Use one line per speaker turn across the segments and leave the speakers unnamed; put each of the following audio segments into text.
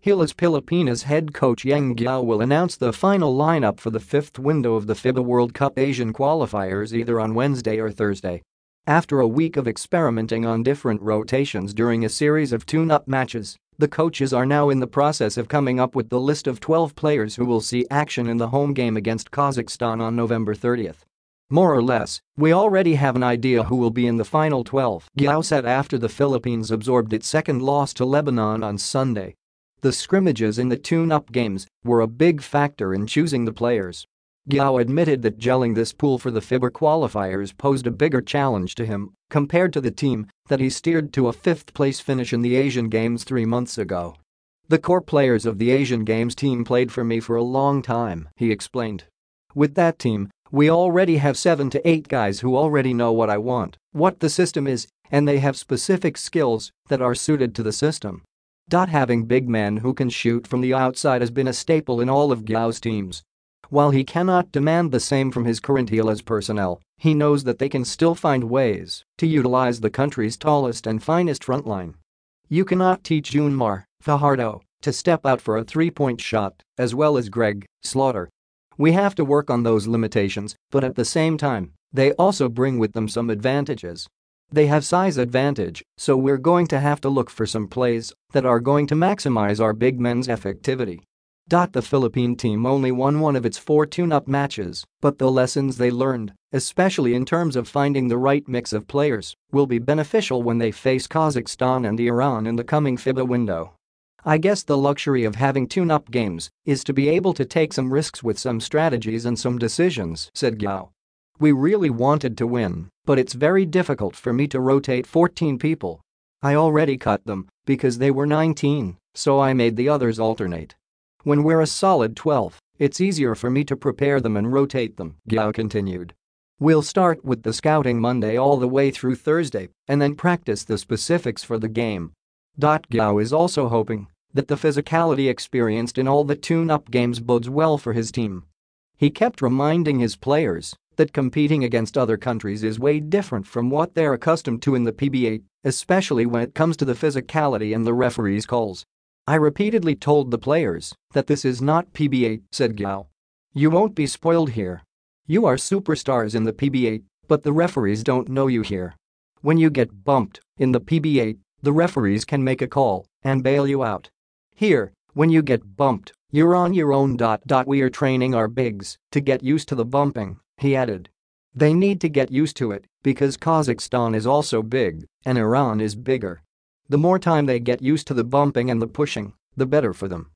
Gilas Pilipinas head coach Yeng Guiao will announce the final lineup for the fifth window of the FIBA World Cup Asian qualifiers either on Wednesday or Thursday. After a week of experimenting on different rotations during a series of tune-up matches, the coaches are now in the process of coming up with the list of 12 players who will see action in the home game against Kazakhstan on November 30th. More or less, we already have an idea who will be in the final 12, Guiao said after the Philippines absorbed its second loss to Lebanon on Sunday. The scrimmages in the tune-up games were a big factor in choosing the players. Guiao admitted that gelling this pool for the FIBA qualifiers posed a bigger challenge to him compared to the team that he steered to a fifth-place finish in the Asian Games 3 months ago. "The core players of the Asian Games team played for me for a long time," he explained. "With that team, we already have 7 to 8 guys who already know what I want, what the system is, and they have specific skills that are suited to the system." Having big men who can shoot from the outside has been a staple in all of Guiao's teams. While he cannot demand the same from his current Gilas personnel, he knows that they can still find ways to utilize the country's tallest and finest frontline. "You cannot teach Junmar Fajardo to step out for a three-point shot, as well as Greg Slaughter. We have to work on those limitations, but at the same time, they also bring with them some advantages. They have size advantage, so we're going to have to look for some plays that are going to maximize our big men's effectivity." The Philippine team only won one of its 4 tune-up matches, but the lessons they learned, especially in terms of finding the right mix of players, will be beneficial when they face Kazakhstan and Iran in the coming FIBA window. "I guess the luxury of having tune-up games is to be able to take some risks with some strategies and some decisions," said Guiao. "We really wanted to win, but it's very difficult for me to rotate 14 people. I already cut them because they were 19, so I made the others alternate. When we're a solid 12, it's easier for me to prepare them and rotate them," Guiao continued. "We'll start with the scouting Monday all the way through Thursday and then practice the specifics for the game." Guiao is also hoping that the physicality experienced in all the tune-up games bodes well for his team. He kept reminding his players that competing against other countries is way different from what they're accustomed to in the PBA, especially when it comes to the physicality and the referees' calls. "I repeatedly told the players that this is not PBA," said Guiao. "You won't be spoiled here. You are superstars in the PBA, but the referees don't know you here. When you get bumped in the PBA, the referees can make a call and bail you out. Here, when you get bumped, you're on your own. We are training our bigs to get used to the bumping," he added. "They need to get used to it because Kazakhstan is also big and Iran is bigger. The more time they get used to the bumping and the pushing, the better for them.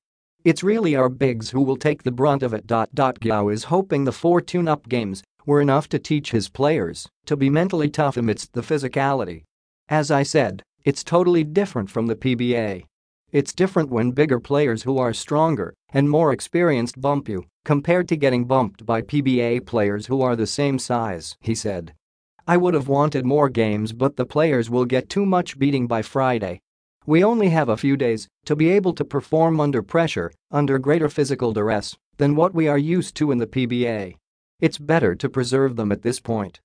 It's really our bigs who will take the brunt of it." Guiao is hoping the 4 tune-up games were enough to teach his players to be mentally tough amidst the physicality. "As I said, it's totally different from the PBA. It's different when bigger players who are stronger and more experienced bump you compared to getting bumped by PBA players who are the same size," he said. "I would have wanted more games, but the players will get too much beating by Friday. We only have a few days to be able to perform under pressure, under greater physical duress than what we are used to in the PBA. It's better to preserve them at this point."